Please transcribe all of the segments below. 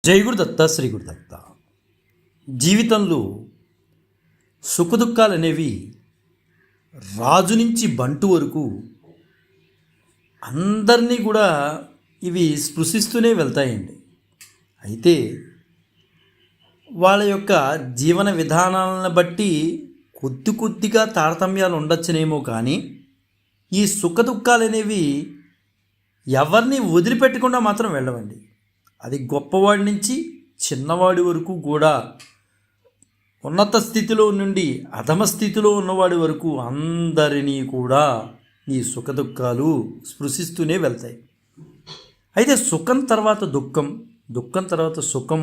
జై గురుదత్త శ్రీ గురుదత్త. జీవితంలో సుఖదుఖాలు అనేవి రాజు నుంచి బంటు వరకు అందరినీ కూడా ఇవి స్పృశిస్తూనే వెళ్తాయండి. అయితే వాళ్ళ యొక్క జీవన విధానాలను బట్టి కొద్దిగా తారతమ్యాలు ఉండొచ్చునేమో, కానీ ఈ సుఖదుఖాలు అనేవి ఎవరిని వదిలిపెట్టకుండా మాత్రం వెళ్ళవండి. అది గొప్పవాడి నుంచి చిన్నవాడి వరకు కూడా, ఉన్నత స్థితిలో నుండి అధమ స్థితిలో ఉన్నవాడి వరకు అందరినీ కూడా ఈ సుఖదుఖాలు స్పృశిస్తూనే వెళ్తాయి. అయితే సుఖం తర్వాత దుఃఖం, దుఃఖం తర్వాత సుఖం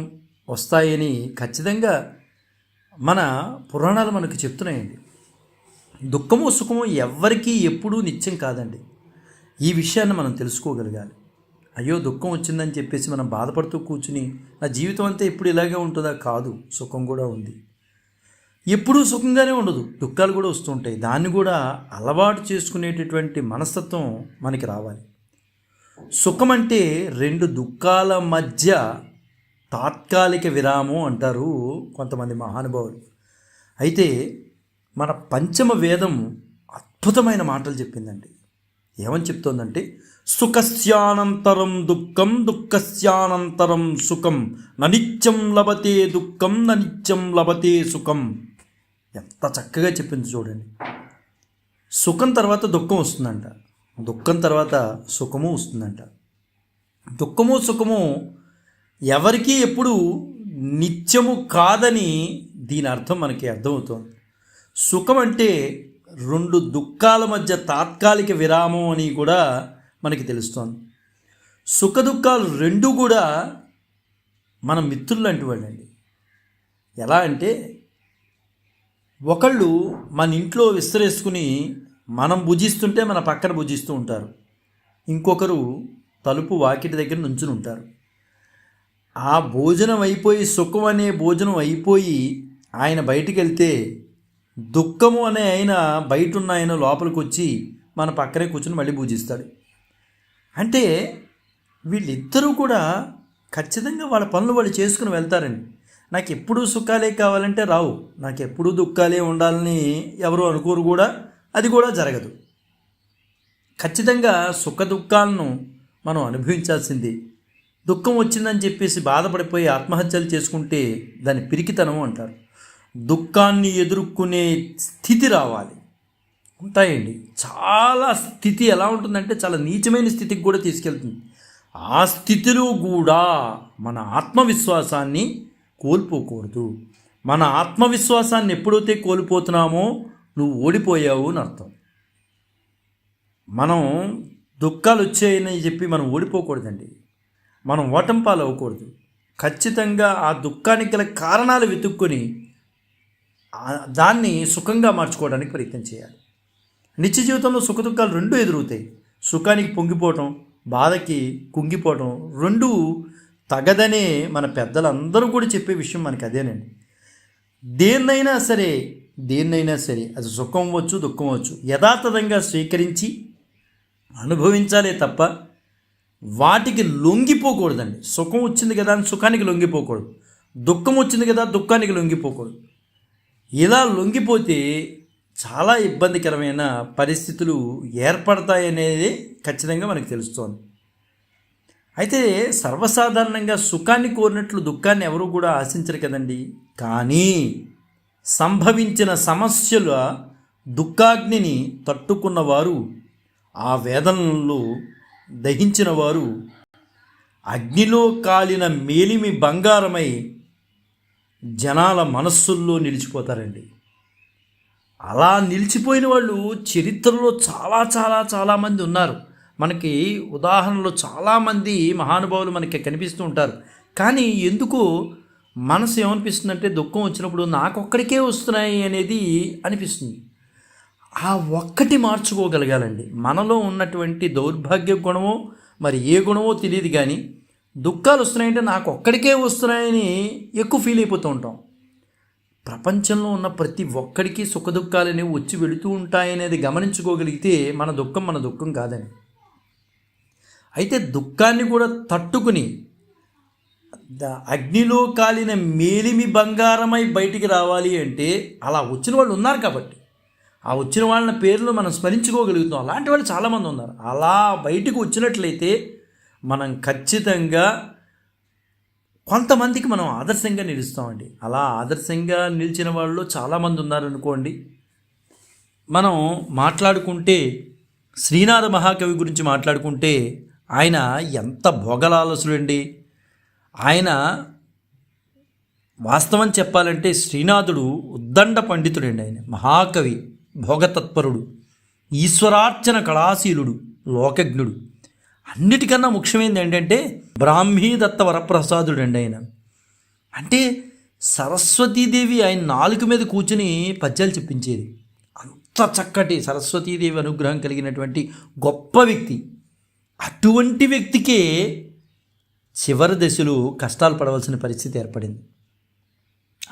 వస్తాయని ఖచ్చితంగా మన పురాణాలు మనకు చెప్తున్నాయండి. దుఃఖము సుఖము ఎవ్వరికీ ఎప్పుడూ నిత్యం కాదండి. ఈ విషయాన్ని మనం తెలుసుకోగలగాలి. అయ్యో దుఃఖం వచ్చిందని చెప్పేసి మనం బాధపడుతూ కూర్చుని నా జీవితం అంతా ఎప్పుడు ఇలాగే ఉంటుందా? కాదు, సుఖం కూడా ఉంది. ఎప్పుడూ సుఖంగానే ఉండదు, దుఃఖాలు కూడా వస్తుంటాయి. దాన్ని కూడా అలవాటు చేసుకునేటటువంటి మనస్తత్వం మనకి రావాలి. సుఖం అంటే రెండు దుఃఖాల మధ్య తాత్కాలిక విరామం అంటారు కొంతమంది మహానుభావులు. అయితే మన పంచమ వేదం అద్భుతమైన మాటలు చెప్పిందండి. ఏమని చెప్తోందంటే, సుఖస్యానంతరం దుఃఖం దుఃఖస్యానంతరం సుఖం ననిత్యం లభతే దుఃఖం ననిత్యం లభతే సుఖం. ఎంత చక్కగా చెప్పింది చూడండి. సుఖం తర్వాత దుఃఖం వస్తుందంట, దుఃఖం తర్వాత సుఖము వస్తుందంట. దుఃఖము సుఖము ఎవరికీ ఎప్పుడు నిత్యము కాదని దీని అర్థం మనకి అర్థమవుతుంది. సుఖం అంటే రెండు దుఃఖాల మధ్య తాత్కాలిక విరామం అని కూడా మనకి తెలుస్తోంది. సుఖ దుఃఖాలు రెండు కూడా మన మిత్రులు లాంటి వాళ్ళండి. ఎలా అంటే, ఒకళ్ళు మన ఇంట్లో విస్తరేసుకుని మనం భుజిస్తుంటే మన పక్కన భుజిస్తూ ఉంటారు. ఇంకొకరు తలుపు వాకిటి దగ్గర నుంచుని ఉంటారు. ఆ భోజనం అయిపోయి, సుఖం అనే భోజనం అయిపోయి ఆయన బయటికి వెళ్తే దుఃఖము అనే ఆయన బయట ఉన్న ఆయన లోపలికి వచ్చి మన పక్కనే కూర్చుని మళ్ళీ పూజిస్తాడు. అంటే వీళ్ళిద్దరూ కూడా ఖచ్చితంగా వాళ్ళ పనులు వాళ్ళు చేసుకుని వెళ్తారండి. నాకు ఎప్పుడూ సుఖాలే కావాలంటే రావు, నాకు ఎప్పుడూ దుఃఖాలే ఉండాలని ఎవరు అనుకోరు కూడా, అది కూడా జరగదు. ఖచ్చితంగా సుఖ దుఃఖాలను మనం అనుభవించాల్సింది. దుఃఖం వచ్చిందని చెప్పేసి బాధపడిపోయి ఆత్మహత్యలు చేసుకుంటే దాన్ని పిరికితనం అంటారు. దుఃఖాన్ని ఎదుర్కొనే స్థితి రావాలి. ఉంటాయండి, చాలా స్థితి ఎలా ఉంటుందంటే చాలా నీచమైన స్థితికి కూడా తీసుకెళ్తుంది. ఆ స్థితిలో కూడా మన ఆత్మవిశ్వాసాన్ని కోల్పోకూడదు. మన ఆత్మవిశ్వాసాన్ని ఎప్పుడైతే కోల్పోతున్నామో నువ్వు ఓడిపోయావు అని అర్థం. మనం దుఃఖాలు వచ్చాయని చెప్పి మనం ఓడిపోకూడదండి, మనం ఓటంపాలు అవ్వకూడదు. ఖచ్చితంగా ఆ దుఃఖానికి గల కారణాలు వెతుక్కొని దాన్ని సుఖంగా మార్చుకోవడానికి ప్రయత్నం చేయాలి. నిత్య జీవితంలో సుఖ దుఃఖాలు రెండూ ఎదురవుతాయి. సుఖానికి పొంగిపోవటం, బాధకి కుంగిపోవటం రెండూ తగదనే మన పెద్దలందరూ కూడా చెప్పే విషయం మనకి అదేనండి. దేన్నైనా సరే అది సుఖం అవ్వచ్చు, దుఃఖం అవ్వచ్చు, యథాతథంగా స్వీకరించి అనుభవించాలే తప్ప వాటికి లొంగిపోకూడదండి. సుఖం వచ్చింది కదా అని సుఖానికి లొంగిపోకూడదు, దుఃఖం వచ్చింది కదా దుఃఖానికి లొంగిపోకూడదు. ఇలా లొంగిపోతే చాలా ఇబ్బందికరమైన పరిస్థితులు ఏర్పడతాయనేది ఖచ్చితంగా మనకు తెలుస్తోంది. అయితే సర్వసాధారణంగా సుఖాన్ని కోరినట్లు దుఃఖాన్ని ఎవరు కూడా ఆశించరు కదండి. కానీ సంభవించిన సమస్యల దుఃఖాగ్నిని తట్టుకున్నవారు, ఆ వేదనలు దహించిన వారు అగ్నిలో కాలిన మేలిమి బంగారమై జనాల మనస్సుల్లో నిలిచిపోతారండి. అలా నిలిచిపోయిన వాళ్ళు చరిత్రలో చాలా చాలా చాలామంది ఉన్నారు. మనకి ఉదాహరణలో చాలామంది మహానుభావులు మనకి కనిపిస్తూ ఉంటారు. కానీ ఎందుకు మనసు ఏమనిపిస్తుందంటే, దుఃఖం వచ్చినప్పుడు నాకొక్కడికే వస్తున్నాయి అనేది అనిపిస్తుంది. ఆ ఒక్కటి మార్చుకోగలగాలండి. మనలో ఉన్నటువంటి దౌర్భాగ్య గుణమో మరి ఏ గుణమో తెలియదు, కానీ దుఃఖాలు వస్తున్నాయంటే నాకు ఒక్కడికే వస్తున్నాయని ఎక్కువ ఫీల్ అయిపోతూ ఉంటాం. ప్రపంచంలో ఉన్న ప్రతి ఒక్కడికి సుఖ దుఃఖాలు అనేవి వచ్చి వెళుతూ ఉంటాయనేది గమనించుకోగలిగితే మన దుఃఖం కాదని. అయితే దుఃఖాన్ని కూడా తట్టుకుని అగ్నిలో కాలిన మేలిమి బంగారమై బయటికి రావాలి అంటే అలా వచ్చిన వాళ్ళు ఉన్నారు కాబట్టి ఆ వచ్చిన వాళ్ళ పేర్లు మనం స్మరించుకోగలుగుతాం. అలాంటి వాళ్ళు చాలామంది ఉన్నారు. అలా బయటకు వచ్చినట్లయితే మనం ఖచ్చితంగా కొంతమందికి మనం ఆదర్శంగా నిలుస్తామండి. అలా ఆదర్శంగా నిలిచిన వాళ్ళు చాలామంది ఉన్నారనుకోండి. మనం మాట్లాడుకుంటే శ్రీనాథ మహాకవి గురించి మాట్లాడుకుంటే ఆయన ఎంత భోగలాలసుడండి. ఆయన వాస్తవం చెప్పాలంటే శ్రీనాథుడు ఉద్దండ పండితుడండి. ఆయన మహాకవి, భోగతత్పరుడు, ఈశ్వరార్చన కళాశీలుడు, లోకజ్ఞుడు. అన్నిటికన్నా ముఖ్యమైనది ఏంటంటే బ్రాహ్మీ దత్త వరప్రసాదుడు అండి ఆయన. అంటే సరస్వతీదేవి ఆయన నాలుక మీద కూర్చుని పద్యాలు చెప్పించేది. అంత చక్కటి సరస్వతీదేవి అనుగ్రహం కలిగినటువంటి గొప్ప వ్యక్తి. అటువంటి వ్యక్తికే చివరి దశలో కష్టాలు పడవలసిన పరిస్థితి ఏర్పడింది.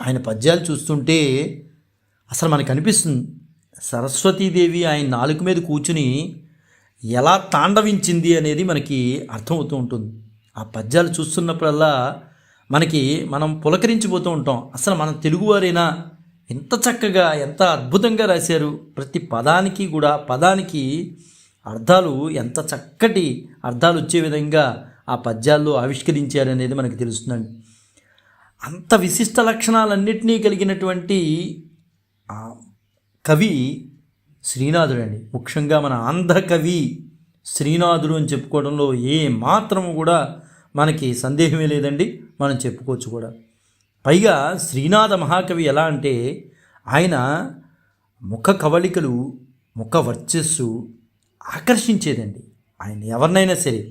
ఆయన పద్యాలు చూస్తుంటే అసలు మనకు అనిపిస్తుంది సరస్వతీదేవి ఆయన నాలుక మీద కూర్చుని ఎలా తాండవించింది అనేది మనకి అర్థమవుతూ ఉంటుంది. ఆ పద్యాలు చూస్తున్నప్పుడల్లా మనం పులకరించిపోతూ ఉంటాం. అసలు మన తెలుగువారైనా ఎంత చక్కగా ఎంత అద్భుతంగా రాశారు. ప్రతి పదానికి కూడా పదానికి అర్థాలు ఎంత చక్కటి అర్థాలు వచ్చే విధంగా ఆ పద్యాల్లో ఆవిష్కరించారనేది మనకు తెలుస్తుందండి. అంత విశిష్ట లక్షణాలన్నింటినీ కలిగినటువంటి కవి శ్రీనాథుడు అండి. ముఖ్యంగా మన ఆంధ్ర కవి శ్రీనాథుడు అని చెప్పుకోవడంలో ఏ మాత్రము కూడా మనకి సందేహమే లేదండి. మనం చెప్పుకోవచ్చు కూడా. పైగా శ్రీనాథ మహాకవి ఎలా అంటే ఆయన ముఖ కవళికలు, ముఖ వర్చస్సు ఆకర్షించేదండి. ఆయన ఎవరినైనా సరే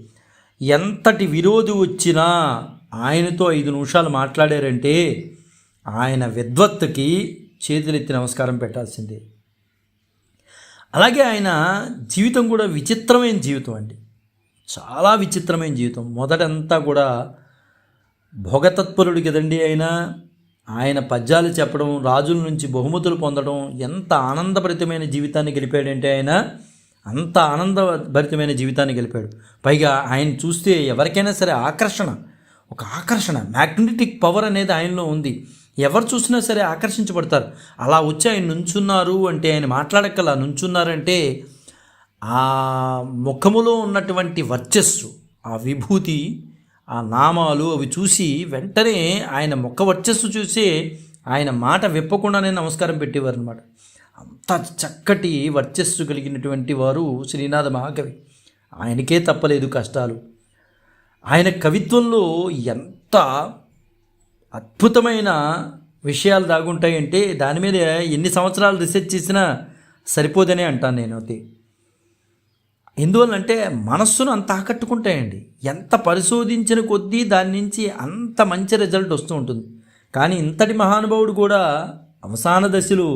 ఎంతటి విరోధి వచ్చినా ఆయనతో 5 నిమిషాలు మాట్లాడారంటే ఆయన విద్వత్తుకి చేతులెత్తి నమస్కారం పెట్టాల్సిందే. అలాగే ఆయన జీవితం కూడా విచిత్రమైన జీవితం అండి. చాలా విచిత్రమైన జీవితం. మొదటంతా కూడా భోగతత్పరుడు కదండి. ఆయన పద్యాలు చెప్పడం, రాజుల నుంచి బహుమతులు పొందడం, ఎంత ఆనందభరితమైన జీవితాన్ని గడిపాడంటే ఆయన అంత ఆనందభరితమైన జీవితాన్ని గడిపాడు. పైగా ఆయన చూస్తే ఎవరికైనా సరే ఆకర్షణ మ్యాగ్నెటిక్ పవర్ అనేది ఆయనలో ఉంది. ఎవరు చూసినా సరే ఆకర్షించబడతారు. అలా వచ్చి ఆయన నుంచున్నారు అంటే, ఆయన మాట్లాడకలా నుంచున్నారంటే ఆ ముఖములో ఉన్నటువంటి వర్చస్సు, ఆ విభూతి, ఆ నామాలు అవి చూసి వెంటనే ఆయన ముఖ వర్చస్సు చూసి ఆయన మాట విప్పకుండానే నమస్కారం పెట్టేవారు అనమాట. అంత చక్కటి వర్చస్సు కలిగినటువంటి వారు శ్రీనాథ మహాకవి. ఆయనకే తప్పలేదు కష్టాలు. ఆయన కవిత్వంలో ఎంత అద్భుతమైన విషయాలు దాగుంటాయంటే దాని మీద ఎన్ని సంవత్సరాలు రీసెర్చ్ చేసినా సరిపోదనే అంటాను నేను. అయితే ఎందువల్లంటే మనస్సును అంత ఆకట్టుకుంటాయండి. ఎంత పరిశోధించిన కొద్దీ దాని నుంచి అంత మంచి రిజల్ట్ వస్తూ ఉంటుంది. కానీ ఇంతటి మహానుభావుడు కూడా అవసాన దశలో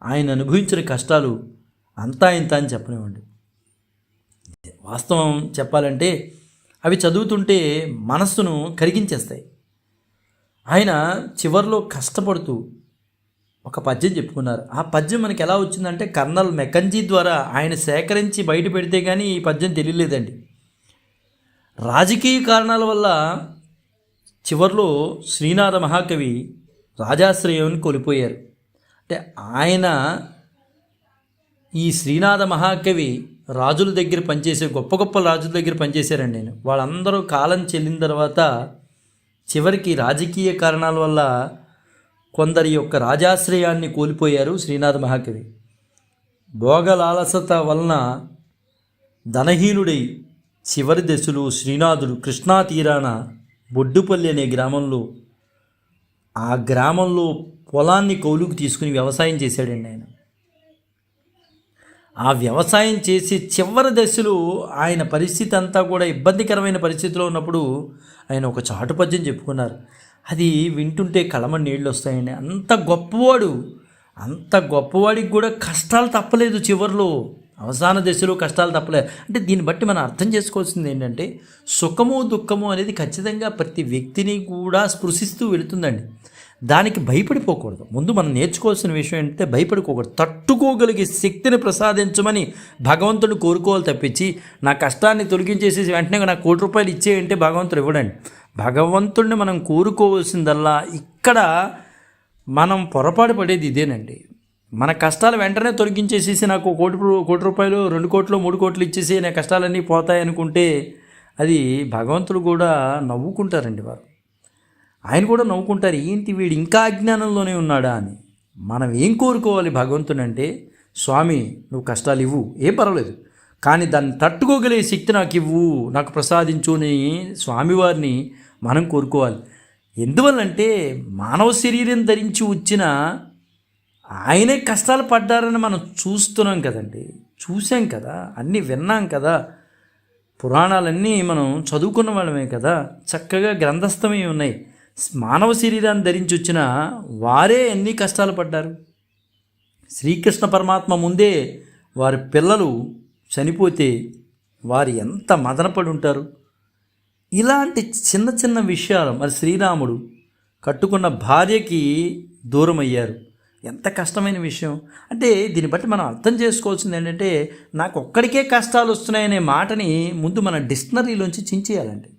ఆయన అనుభవించిన కష్టాలు అంతా ఇంత అని చెప్పనివ్వండి. వాస్తవం చెప్పాలంటే అవి చదువుతుంటే మనస్సును కరిగించేస్తాయి. ఆయన చివరిలో కష్టపడుతూ ఒక పద్యం చెప్పుకున్నారు. ఆ పద్యం మనకి ఎలా వచ్చిందంటే కర్నల్ మెకంజీ ద్వారా ఆయన సేకరించి బయట పెడితే కానీ ఈ పద్యం తెలియలేదండి. రాజకీయ కారణాల వల్ల చివరిలో శ్రీనాథ మహాకవి రాజాశ్రయాన్ని కోల్పోయారు. అంటే ఆయన ఈ శ్రీనాథ మహాకవి రాజుల దగ్గర పనిచేసే గొప్ప గొప్ప రాజుల దగ్గర పనిచేశారండి. వాళ్ళందరూ కాలం చెల్లిన తర్వాత చివరికి రాజకీయ కారణాల వల్ల కొందరి యొక్క రాజాశ్రయాన్ని కోల్పోయారు శ్రీనాథ మహాకవి. భోగలాలసత వలన ధనహీనుడై చివరి దశలో శ్రీనాథుడు కృష్ణా తీరాన బొడ్డుపల్లి అనే గ్రామంలో ఆ గ్రామంలో పొలాన్ని కౌలుకు తీసుకుని వ్యవసాయం చేశాడండి ఆయన. ఆ వ్యవసాయం చేసి చివరి దశలో ఆయన పరిస్థితి అంతా కూడా ఇబ్బందికరమైన పరిస్థితిలో ఉన్నప్పుడు ఆయన ఒక చాటు పద్యం చెప్పుకున్నారు. అది వింటుంటే కళమని నీళ్ళు వస్తాయండి. అంత గొప్పవాడికి కూడా కష్టాలు తప్పలేదు. చివరిలో అవసాన దశలో కష్టాలు తప్పలేదు. అంటే దీన్ని బట్టి మనం అర్థం చేసుకోవాల్సింది ఏంటంటే సుఖము దుఃఖము అనేది ఖచ్చితంగా ప్రతి వ్యక్తిని కూడా స్పృశిస్తూ వెళుతుందండి. దానికి భయపడిపోకూడదు. ముందు మనం నేర్చుకోవాల్సిన విషయం ఏంటంటే భయపడిపోకూడదు. తట్టుకోగలిగే శక్తిని ప్రసాదించమని భగవంతుడు కోరుకోవాలి తప్పించి నా కష్టాన్ని తొలగించేసి వెంటనే నాకు ₹1 ఇచ్చేయంటే భగవంతుడు ఇవ్వడండి. భగవంతుణ్ణి మనం కోరుకోవాల్సిందల్లా ఇక్కడ మనం పొరపాటు పడేది ఇదేనండి. మన కష్టాలు వెంటనే తొలగించేసేసి నాకు కోటి రూపాయలు 2 కోట్లు 3 కోట్లు ఇచ్చేసి నా కష్టాలన్నీ పోతాయనుకుంటే అది భగవంతుడు కూడా నవ్వుకుంటారండి. వారు ఆయన కూడా నవ్వుకుంటారు, ఏంటి వీడు ఇంకా అజ్ఞానంలోనే ఉన్నాడా అని. మనం ఏం కోరుకోవాలి భగవంతుడంటే, స్వామి నువ్వు కష్టాలు ఇవ్వు, ఏం పర్వాలేదు, కానీ దాన్ని తట్టుకోగలిగే శక్తి నాకు ఇవ్వు, నాకు ప్రసాదించు అని స్వామివారిని మనం కోరుకోవాలి. ఎందువల్లంటే మానవ శరీరం ధరించి వచ్చిన ఆయనే కష్టాలు పడ్డారని మనం చూస్తున్నాం కదండి, చూసాం కదా, అన్నీ విన్నాం కదా, పురాణాలన్నీ మనం చదువుకున్న వాళ్ళమే కదా, చక్కగా గ్రంథస్థమై ఉన్నాయి. మానవ శరీరాన్ని ధరించి వచ్చిన వారే ఎన్ని కష్టాలు పడ్డారు. శ్రీకృష్ణ పరమాత్మ ముందే వారి పిల్లలు చనిపోతే వారు ఎంత మదనపడి ఉంటారు. ఇలాంటి చిన్న చిన్న విషయాలు, మరి శ్రీరాముడు కట్టుకున్న భార్యకి దూరం అయ్యారు, ఎంత కష్టమైన విషయం. అంటే దీన్ని బట్టి మనం అర్థం చేసుకోవాల్సింది ఏంటంటే, నాకు ఒక్కడికే కష్టాలు వస్తున్నాయనే మాటని ముందు మన డిక్షనరీలోంచి చించేయాలండి.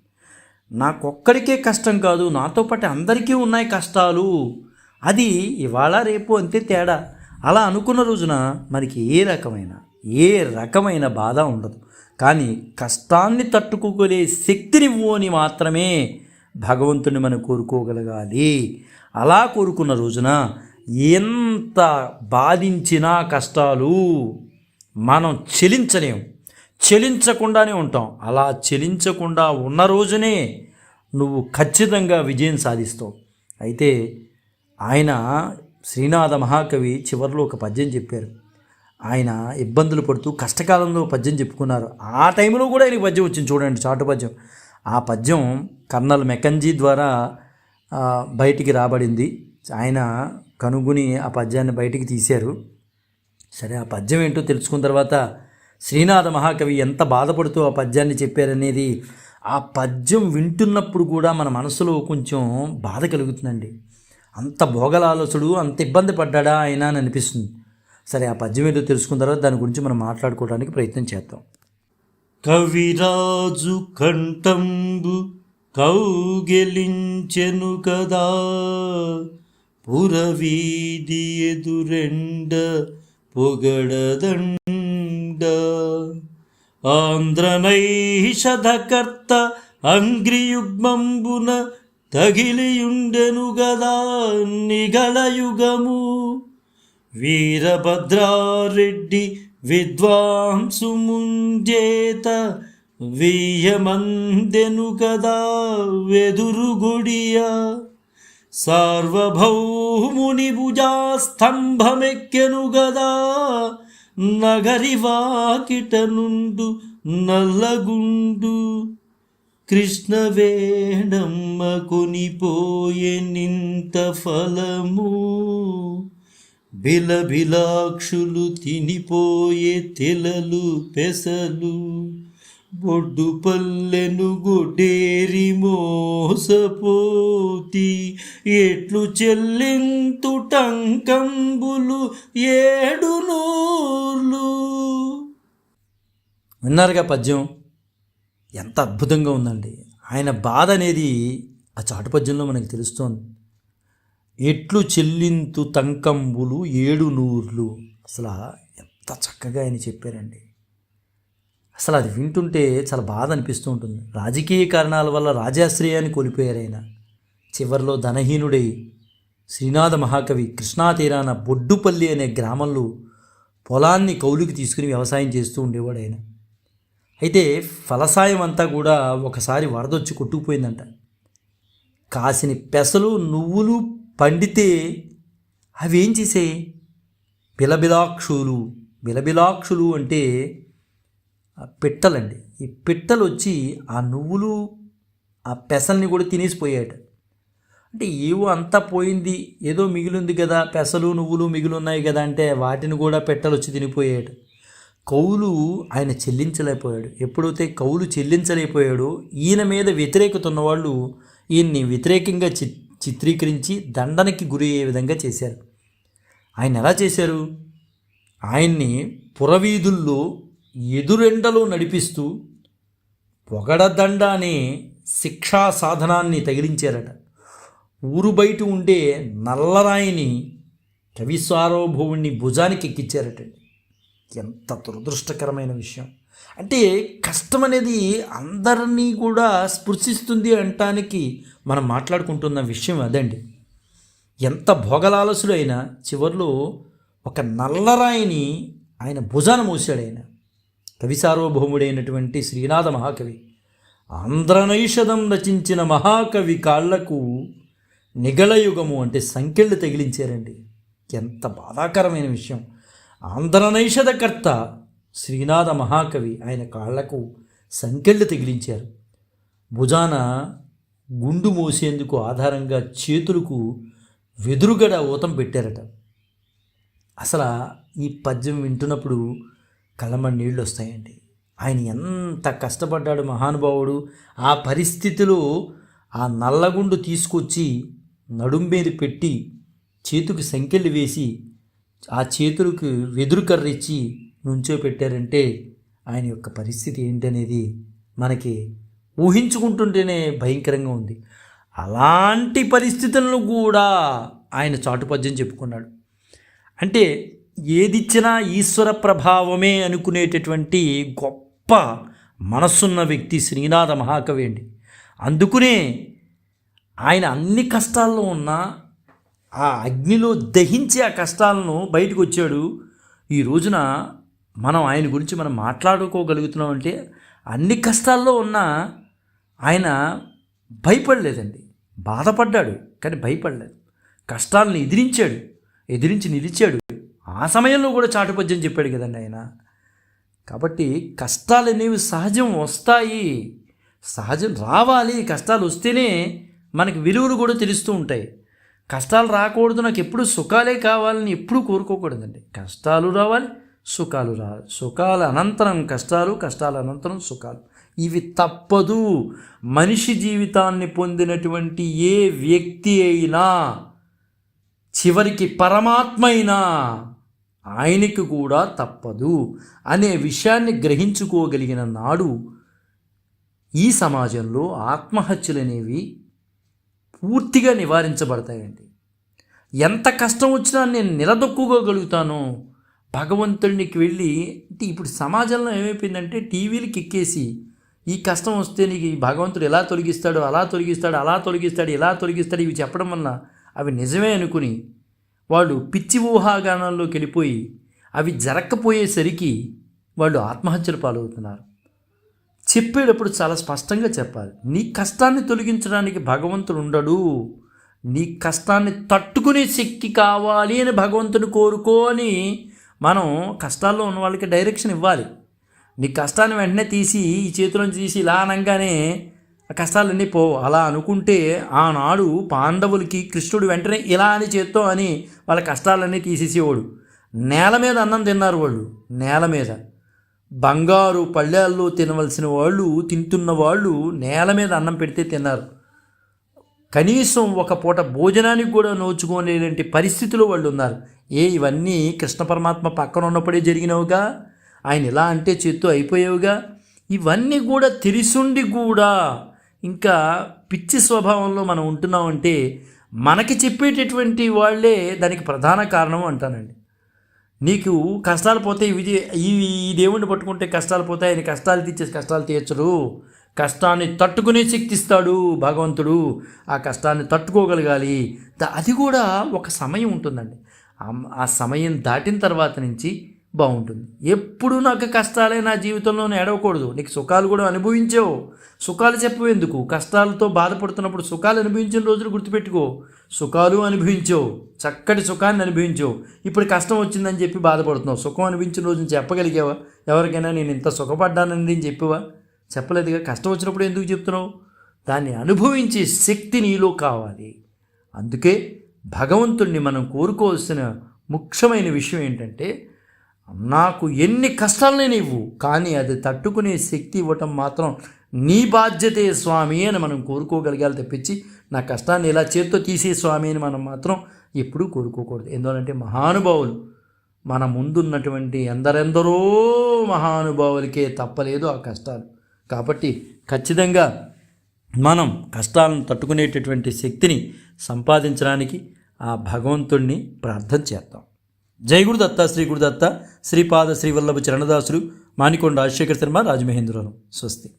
నాకొక్కడికే కష్టం కాదు, నాతో పాటు అందరికీ ఉన్నాయి కష్టాలు, అది ఇవాళ రేపు అంతే తేడా. అలా అనుకున్న రోజున మనకి ఏ రకమైన బాధ ఉండదు. కానీ కష్టాన్ని తట్టుకోగలే శక్తినివ్వు అని మాత్రమే భగవంతుని మనం కోరుకోగలగాలి. అలా కోరుకున్న రోజున ఎంత బాధించినా కష్టాలు మనం చెలించకుండానే ఉంటాం. అలా చెలించకుండా ఉన్న రోజునే నువ్వు ఖచ్చితంగా విజయం సాధిస్తావు. అయితే ఆయన శ్రీనాథ మహాకవి చివరిలో ఒక పద్యం చెప్పారు. ఆయన ఇబ్బందులు పడుతూ కష్టకాలంలో పద్యం చెప్పుకున్నారు. ఆ టైంలో కూడా ఆయనకి పద్యం వచ్చింది చూడండి, చాటు పద్యం. ఆ పద్యం కర్నల్ మెకంజీ ద్వారా బయటికి రాబడింది. ఆయన కనుగొని ఆ పద్యాన్ని బయటికి తీశారు. సరే, ఆ పద్యం ఏంటో తెలుసుకున్న తర్వాత శ్రీనాథ మహాకవి ఎంత బాధపడుతూ ఆ పద్యాన్ని చెప్పారనేది, ఆ పద్యం వింటున్నప్పుడు కూడా మన మనసులో కొంచెం బాధ కలుగుతుందండి. అంత భోగలాలసుడు, అంత ఇబ్బంది పడ్డా ఆయన అని అనిపిస్తుంది. సరే, ఆ పద్యం ఏదో తెలుసుకున్న తర్వాత దాని గురించి మనం మాట్లాడుకోవడానికి ప్రయత్నం చేద్దాం. కవిరాజు కంఠంబు కౌగెలించెను కదా, పురవీధి ఎదురెండ పొగడదండ, ఆంధ్రనైషధకర్త అంగ్రియుగ్మంబున తగిలియుండెను గదా నిగళయుగము, వీరభద్రారెడ్డి విద్వాంసు ముంజేత వీయమందెను కదా వెదురుగుడియ, సార్వభౌముని భుజాస్తంభమెక్కెను గదా నగరి వాకిట నుండు నల్లగుండు, కృష్ణవేణమ్మ కొనిపోయే నింత ఫలము, బిలబిలాక్షులు తినిపోయే తెలలు పెసలు, బొడ్డు పల్లెను గొడ్డేరి మోసపోతి, ఎట్లు చెల్లింతు టంకంబులు 7 నూర్లు. విన్నారుగా పద్యం, ఎంత అద్భుతంగా ఉందండి. ఆయన బాధ అనేది ఆ చాటు పద్యంలో మనకి తెలుస్తోంది. ఎట్లు చెల్లింతు తంకంబులు 7 నూర్లు, అసలు ఎంత చక్కగా ఆయన చెప్పారండి. అసలు అది వింటుంటే చాలా బాధ అనిపిస్తూ ఉంటుంది. రాజకీయ కారణాల వల్ల రాజాశ్రయాన్ని కోల్పోయారు ఆయన. చివరిలో ధనహీనుడై శ్రీనాథ మహాకవి కృష్ణా తీరాన బొడ్డుపల్లి అనే గ్రామంలో పొలాన్ని కౌలుకి తీసుకుని వ్యవసాయం చేస్తూ ఉండేవాడు ఆయన. అయితే ఫలసాయం అంతా కూడా ఒకసారి వరదొచ్చి కొట్టుకుపోయిందంట. కాసిని పెసలు నువ్వులు పండితే అవి ఏం చేసాయి, బిలబిలాక్షులు అంటే పిట్టలండి. ఈ పిట్టలు వచ్చి ఆ నువ్వులు ఆ పెసల్ని కూడా తినేసిపోయాయట. అంటే ఏవో అంతా పోయింది, ఏదో మిగిలింది కదా, పెసలు నువ్వులు మిగిలి ఉన్నాయి కదా అంటే వాటిని కూడా పిట్టలు వచ్చి తినిపోయాయట. కౌలు ఆయన చెల్లించలేకపోయాడు. ఎప్పుడైతే కౌలు చెల్లించలేకపోయాడో ఈయన మీద వ్యతిరేకత ఉన్నవాళ్ళు ఈయన్ని వ్యతిరేకంగా చిత్రీకరించి దండనకి గురి అయ్యే విధంగా చేశారు. ఆయన ఎలా చేశారు, ఆయన్ని పురవీధుల్లో ఎదురెండలో నడిపిస్తూ పొగడదండ అనే శిక్షా సాధనాన్ని తగిలించారట. ఊరు బయట ఉండే నల్లరాయిని కవి సార్వభౌముని భుజానికి ఎక్కించారటండి. ఎంత దురదృష్టకరమైన విషయం. అంటే కష్టం అనేది అందరినీ కూడా స్పృశిస్తుంది అనటానికి మనం మాట్లాడుకుంటున్న విషయం అదండి. ఎంత భోగలాలసుడు అయినా చివరిలో ఒక నల్లరాయిని ఆయన భుజాన మోసాడు. ఆయన కవి సార్వభౌముడైనటువంటి శ్రీనాథ మహాకవి ఆంధ్రనైషధం రచించిన మహాకవి కాళ్లకు నిగళయుగము అంటే సంకెళ్ళు తగిలించారండి. ఎంత బాధాకరమైన విషయం. ఆంధ్రనైషధకర్త శ్రీనాథ మహాకవి ఆయన కాళ్లకు సంకెళ్ళు తగిలించారు. భుజాన గుండు మోసేందుకు ఆధారంగా చేతులకు వెదురుగడ ఊతం పెట్టారట. అసలు ఈ పద్యం వింటున్నప్పుడు కళ్ళమని నీళ్ళు వస్తాయండి. ఆయన ఎంత కష్టపడ్డాడు మహానుభావుడు. ఆ పరిస్థితిలో ఆ నల్లగుండు తీసుకొచ్చి నడుం మీద పెట్టి చేతుకు సంకెళ్ళు వేసి ఆ చేతులకు వెదురు కర్ర ఇచ్చి నుంచో పెట్టారంటే ఆయన యొక్క పరిస్థితి ఏంటనేది మనకి ఊహించుకుంటుంటేనే భయంకరంగా ఉంది. అలాంటి పరిస్థితులను కూడా ఆయన చాటుపద్యం చెప్పుకున్నాడు. అంటే ఏదిచ్చినా ఈశ్వర ప్రభావమే అనుకునేటటువంటి గొప్ప మనస్సున్న వ్యక్తి శ్రీనాథ మహాకవి అండి. అందుకునే ఆయన అన్ని కష్టాల్లో ఉన్నా ఆ అగ్నిలో దహించి ఆ కష్టాలను బయటకు వచ్చాడు. ఈ రోజున మనం ఆయన గురించి మనం మాట్లాడుకోగలుగుతున్నామంటే అన్ని కష్టాల్లో ఉన్న ఆయన భయపడలేదండి. బాధపడ్డాడు కానీ భయపడలేదు. కష్టాలను ఎదిరించి నిలిచాడు. ఆ సమయంలో కూడా చాటుపద్యం చెప్పాడు కదండి ఆయన. కాబట్టి కష్టాలు అనేవి సహజం వస్తాయి, సహజం రావాలి. కష్టాలు వస్తేనే మనకి విలువలు కూడా తెలుస్తూ ఉంటాయి. కష్టాలు రాకూడదు, నాకు ఎప్పుడు సుఖాలే కావాలని ఎప్పుడూ కోరుకోకూడదండి. కష్టాలు రావాలి, సుఖాలు రావాలి. సుఖాల అనంతరం కష్టాలు, కష్టాల అనంతరం సుఖాలు. ఇవి తప్పదు. మనిషి జీవితాన్ని పొందినటువంటి ఏ వ్యక్తి అయినా చివరికి పరమాత్మ అయినా ఆయనకి కూడా తప్పదు అనే విషయాన్ని గ్రహించుకోగలిగిన నాడు ఈ సమాజంలో ఆత్మహత్యలు అనేవి పూర్తిగా నివారించబడతాయండి. ఎంత కష్టం వచ్చినా నేను నిలదొక్కుకోగలుగుతాను భగవంతుడికి వెళ్ళి. అంటే ఇప్పుడు సమాజంలో ఏమైపోయిందంటే టీవీలకి ఎక్కేసి ఈ కష్టం వస్తే నీకు ఈ భగవంతుడు ఎలా తొలగిస్తాడు, అలా తొలగిస్తాడు, అలా తొలగిస్తాడు, ఇలా తొలగిస్తాడు ఇవి చెప్పడం వల్ల అవి నిజమే అనుకుని వాళ్ళు పిచ్చి ఊహాగానాల్లోకి వెళ్ళిపోయి అవి జరగకపోయేసరికి వాళ్ళు ఆత్మహత్యలు పాలవుతున్నారు. చెప్పేటప్పుడు చాలా స్పష్టంగా చెప్పాలి. నీ కష్టాన్ని తొలగించడానికి భగవంతుడు ఉండడు. నీ కష్టాన్ని తట్టుకునే శక్తి కావాలి అని భగవంతుని కోరుకోని మనం కష్టాల్లో ఉన్న వాళ్ళకి డైరెక్షన్ ఇవ్వాలి. నీ కష్టాన్ని వెంటనే తీసి ఈ చేతిలోంచి తీసి ఇలా అనగానే ఆ కష్టాలన్నీ పో అలా అనుకుంటే ఆనాడు పాండవులకి కృష్ణుడు వెంటనే ఇలా అని చేత్తో అని వాళ్ళ కష్టాలన్నీ తీసేసేవాడు. నేల మీద అన్నం తిన్నారు వాళ్ళు. నేల మీద బంగారు పళ్ళెల్లో తినవలసిన వాళ్ళు తింటున్న వాళ్ళు నేల మీద అన్నం పెడితే తిన్నారు. కనీసం ఒక పూట భోజనానికి కూడా నోచుకోలేని పరిస్థితిలో వాళ్ళు ఉన్నారు. ఇవన్నీ కృష్ణ పరమాత్మ పక్కన ఉన్నప్పుడే జరిగినవుగా. ఆయన ఇలా అంటే చేత్తో అయిపోయేవుగా. ఇవన్నీ కూడా తెలిసుండి కూడా ఇంకా పిచ్చి స్వభావంలో మనం ఉంటున్నామంటే మనకి చెప్పేటటువంటి వాళ్ళే దానికి ప్రధాన కారణం అంటానండి. నీకు కష్టాలు పోతే ఈ దేవుణ్ణి పట్టుకుంటే కష్టాలు పోతాయి, ఆయన కష్టాలు తీర్చేసి కష్టాలు తీర్చడు. కష్టాన్ని తట్టుకునే శక్తి ఇస్తాడు భగవంతుడు. ఆ కష్టాన్ని తట్టుకోగలగాలి. అది కూడా ఒక సమయం ఉంటుందండి. ఆ సమయం దాటిన తర్వాత నుంచి బాగుంటుంది. ఎప్పుడు నాకు కష్టాలే నా జీవితంలో ఏడవకూడదు. నీకు సుఖాలు కూడా అనుభవించావు. సుఖాలు చెప్పేందుకు? కష్టాలతో బాధపడుతున్నప్పుడు సుఖాలు అనుభవించిన రోజులు గుర్తుపెట్టుకో. సుఖాలు అనుభవించావు, చక్కటి సుఖాన్ని అనుభవించావు. ఇప్పుడు కష్టం వచ్చిందని చెప్పి బాధపడుతున్నావు. సుఖం అనిపించిన రోజుని చెప్పగలిగావా? ఎవరికైనా నేను ఇంత సుఖపడ్డానని చెప్పావా? చెప్పలేదుగా. కష్టం వచ్చినప్పుడు ఎందుకు చెప్తున్నావు? దాన్ని అనుభవించే శక్తి నీలో కావాలి. అందుకే భగవంతుణ్ణి మనం కోరుకోవాల్సిన ముఖ్యమైన విషయం ఏంటంటే, నాకు ఎన్ని కష్టాలనే ఇవ్వు, కానీ అది తట్టుకునే శక్తి ఇవ్వటం మాత్రం నీ బాధ్యతే స్వామి అని మనం కోరుకోగలగాలి తప్పించి నా కష్టాన్ని ఇలా చేత్తో తీసే స్వామి అని మనం మాత్రం ఎప్పుడూ కోరుకోకూడదు. ఎందుకంటే మహానుభావులు మన ముందున్నటువంటి ఎందరెందరో మహానుభావులకే తప్పలేదు ఆ కష్టాలు. కాబట్టి ఖచ్చితంగా మనం కష్టాలను తట్టుకునేటటువంటి శక్తిని సంపాదించడానికి ఆ భగవంతుణ్ణి ప్రార్థన చేద్దాం. జై గురుదత్త, శ్రీ గురుదత్త, శ్రీపాద శ్రీవల్లభ చరణదాసులు, మానికొండ రాజశేఖర శర్మ, రాజమహేంద్రవరం. స్వస్తి.